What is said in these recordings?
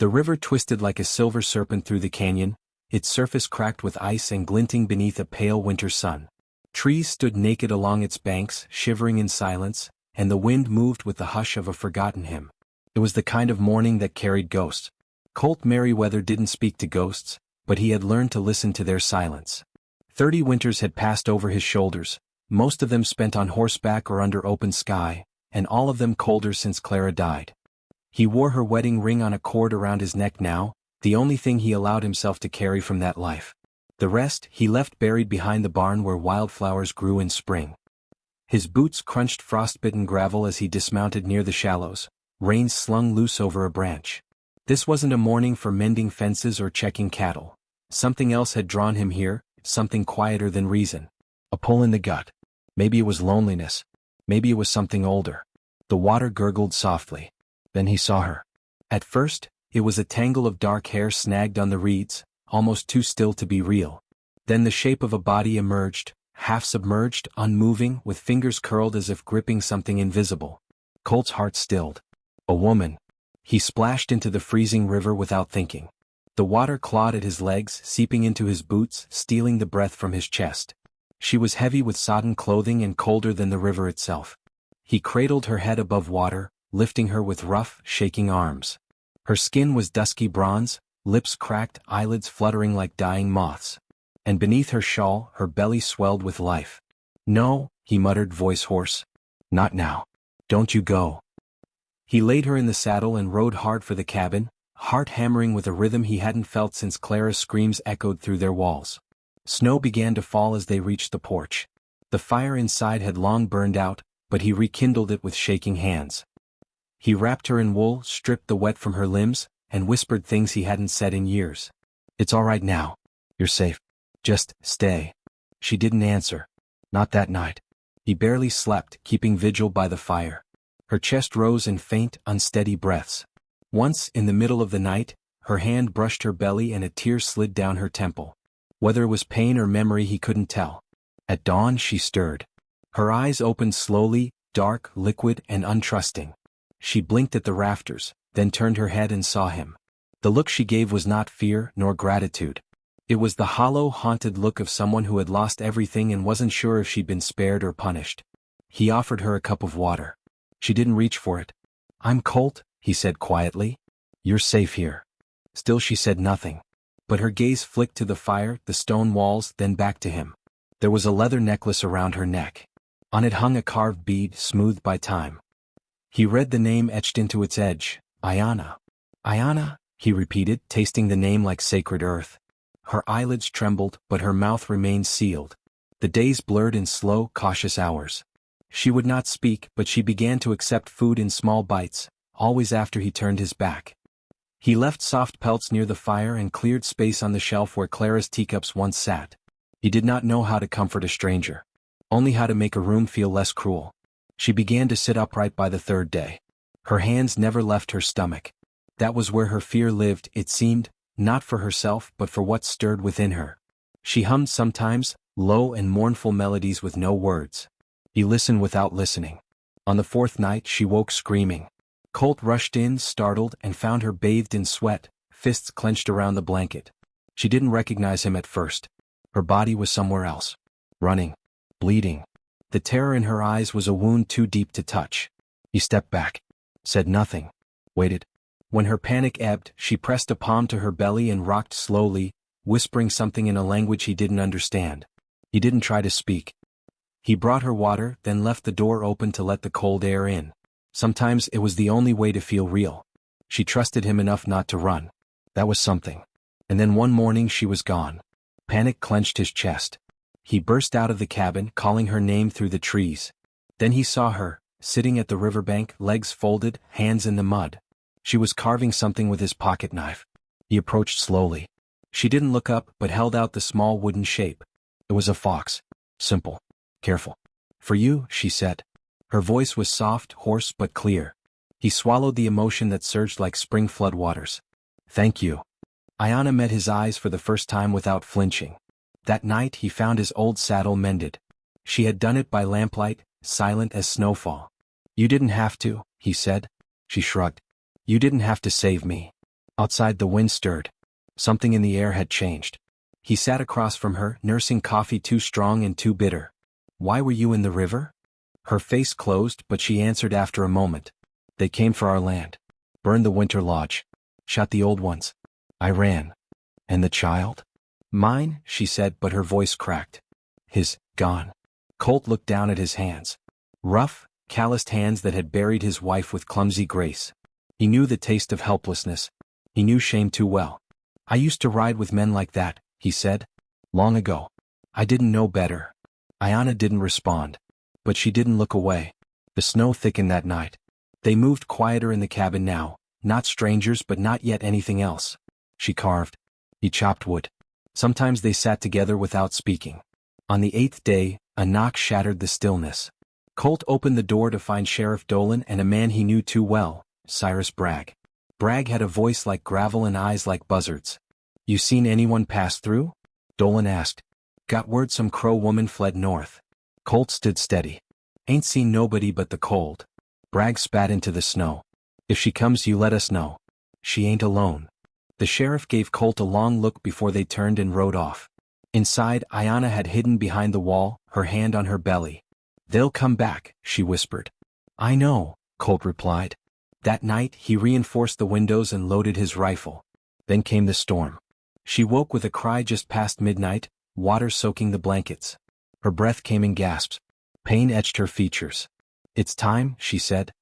The river twisted like a silver serpent through the canyon, its surface cracked with ice and glinting beneath a pale winter sun. Trees stood naked along its banks, shivering in silence, and the wind moved with the hush of a forgotten hymn. It was the kind of morning that carried ghosts. Colt Merriweather didn't speak to ghosts, but he had learned to listen to their silence. 30 winters had passed over his shoulders, most of them spent on horseback or under open sky, and all of them colder since Clara died. He wore her wedding ring on a cord around his neck now, the only thing he allowed himself to carry from that life. The rest he left buried behind the barn where wildflowers grew in spring. His boots crunched frostbitten gravel as he dismounted near the shallows, reins slung loose over a branch. This wasn't a morning for mending fences or checking cattle. Something else had drawn him here, something quieter than reason. A pull in the gut. Maybe it was loneliness. Maybe it was something older. The water gurgled softly. Then he saw her. At first, it was a tangle of dark hair snagged on the reeds, almost too still to be real. Then the shape of a body emerged, half submerged, unmoving, with fingers curled as if gripping something invisible. Colt's heart stilled. A woman. He splashed into the freezing river without thinking. The water clawed at his legs, seeping into his boots, stealing the breath from his chest. She was heavy with sodden clothing and colder than the river itself. He cradled her head above water, lifting her with rough, shaking arms. Her skin was dusky bronze, lips cracked, eyelids fluttering like dying moths. And beneath her shawl, her belly swelled with life. "No," he muttered, voice hoarse. "Not now. Don't you go." He laid her in the saddle and rode hard for the cabin, heart hammering with a rhythm he hadn't felt since Clara's screams echoed through their walls. Snow began to fall as they reached the porch. The fire inside had long burned out, but he rekindled it with shaking hands. He wrapped her in wool, stripped the wet from her limbs, and whispered things he hadn't said in years. "It's all right now. You're safe. Just stay." She didn't answer. Not that night. He barely slept, keeping vigil by the fire. Her chest rose in faint, unsteady breaths. Once, in the middle of the night, her hand brushed her belly and a tear slid down her temple. Whether it was pain or memory he couldn't tell. At dawn she stirred. Her eyes opened slowly, dark, liquid, and untrusting. She blinked at the rafters, then turned her head and saw him. The look she gave was not fear nor gratitude. It was the hollow, haunted look of someone who had lost everything and wasn't sure if she'd been spared or punished. He offered her a cup of water. She didn't reach for it. "I'm Colt," he said quietly. "You're safe here." Still she said nothing. But her gaze flicked to the fire, the stone walls, then back to him. There was a leather necklace around her neck. On it hung a carved bead, smoothed by time. He read the name etched into its edge, Ayanna. "Ayanna," he repeated, tasting the name like sacred earth. Her eyelids trembled, but her mouth remained sealed. The days blurred in slow, cautious hours. She would not speak, but she began to accept food in small bites, always after he turned his back. He left soft pelts near the fire and cleared space on the shelf where Clara's teacups once sat. He did not know how to comfort a stranger. Only how to make a room feel less cruel. She began to sit upright by the third day. Her hands never left her stomach. That was where her fear lived, it seemed, not for herself but for what stirred within her. She hummed sometimes, low and mournful melodies with no words. He listened without listening. On the fourth night she woke screaming. Colt rushed in, startled, and found her bathed in sweat, fists clenched around the blanket. She didn't recognize him at first. Her body was somewhere else. Running. Bleeding. The terror in her eyes was a wound too deep to touch. He stepped back. Said nothing. Waited. When her panic ebbed, she pressed a palm to her belly and rocked slowly, whispering something in a language he didn't understand. He didn't try to speak. He brought her water, then left the door open to let the cold air in. Sometimes it was the only way to feel real. She trusted him enough not to run. That was something. And then one morning she was gone. Panic clenched his chest. He burst out of the cabin, calling her name through the trees. Then he saw her, sitting at the riverbank, legs folded, hands in the mud. She was carving something with his pocket knife. He approached slowly. She didn't look up but held out the small wooden shape. It was a fox. Simple. Careful. "For you," she said. Her voice was soft, hoarse but clear. He swallowed the emotion that surged like spring floodwaters. "Thank you." Ayanna met his eyes for the first time without flinching. That night he found his old saddle mended. She had done it by lamplight, silent as snowfall. "You didn't have to," he said. She shrugged. "You didn't have to save me." Outside the wind stirred. Something in the air had changed. He sat across from her, nursing coffee too strong and too bitter. Why were you in the river? Her face closed, but she answered after a moment. They came for our land. Burned the winter lodge. Shot the old ones. I ran. And the child? Mine, she said, but her voice cracked. His, gone. Colt looked down at his hands. Rough, calloused hands that had buried his wife with clumsy grace. He knew the taste of helplessness. He knew shame too well. I used to ride with men like that, he said. Long ago. I didn't know better. Ayanna didn't respond. But she didn't look away. The snow thickened that night. They moved quieter in the cabin now, not strangers but not yet anything else. She carved. He chopped wood. Sometimes they sat together without speaking. On the 8th day, a knock shattered the stillness. Colt opened the door to find Sheriff Dolan and a man he knew too well, Cyrus Bragg. Bragg had a voice like gravel and eyes like buzzards. You seen anyone pass through? Dolan asked. Got word some Crow woman fled north. Colt stood steady. Ain't seen nobody but the cold. Bragg spat into the snow. If she comes you let us know. She ain't alone. The sheriff gave Colt a long look before they turned and rode off. Inside, Ayanna had hidden behind the wall, her hand on her belly. They'll come back, she whispered. I know, Colt replied. That night, he reinforced the windows and loaded his rifle. Then came the storm. She woke with a cry just past midnight, water soaking the blankets. Her breath came in gasps. Pain etched her features. It's time, she said.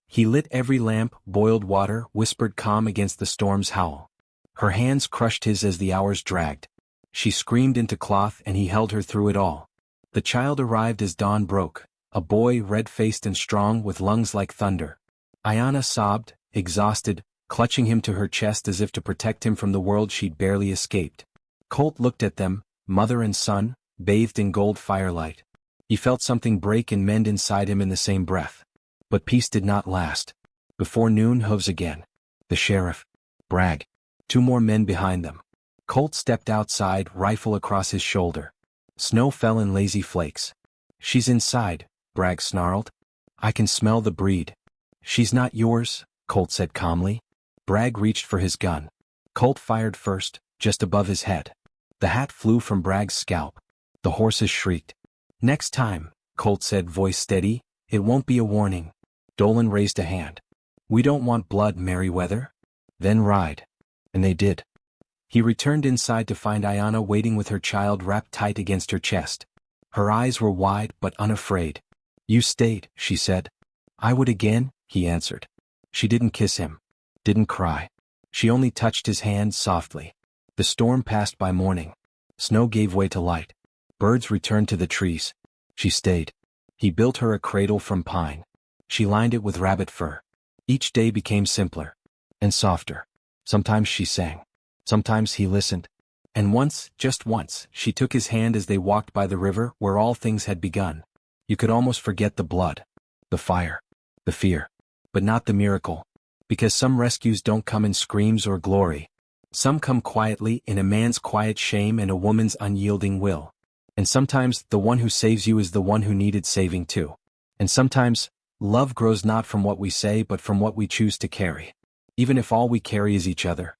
He lit every lamp, boiled water, whispered calm against the storm's howl. Her hands crushed his as the hours dragged. She screamed into cloth and he held her through it all. The child arrived as dawn broke, a boy red-faced and strong with lungs like thunder. Ayanna sobbed, exhausted, clutching him to her chest as if to protect him from the world she'd barely escaped. Colt looked at them, mother and son, bathed in gold firelight. He felt something break and mend inside him in the same breath. But peace did not last. Before noon, hooves again. The sheriff. Bragg. 2 more men behind them. Colt stepped outside, rifle across his shoulder. Snow fell in lazy flakes. She's inside, Bragg snarled. I can smell the breed. She's not yours, Colt said calmly. Bragg reached for his gun. Colt fired first, just above his head. The hat flew from Bragg's scalp. The horses shrieked. Next time, Colt said, voice steady, it won't be a warning. Dolan raised a hand. We don't want blood, Merryweather. Then ride. And they did. He returned inside to find Ayanna waiting with her child wrapped tight against her chest. Her eyes were wide but unafraid. You stayed, she said. I would again, he answered. She didn't kiss him. Didn't cry. She only touched his hand softly. The storm passed by morning. Snow gave way to light. Birds returned to the trees. She stayed. He built her a cradle from pine. She lined it with rabbit fur. Each day became simpler. And softer. Sometimes she sang. Sometimes he listened. And once, just once, she took his hand as they walked by the river where all things had begun. You could almost forget the blood. The fire. The fear. But not the miracle. Because some rescues don't come in screams or glory. Some come quietly in a man's quiet shame and a woman's unyielding will. And sometimes the one who saves you is the one who needed saving too. And sometimes, love grows not from what we say but from what we choose to carry. Even if all we carry is each other.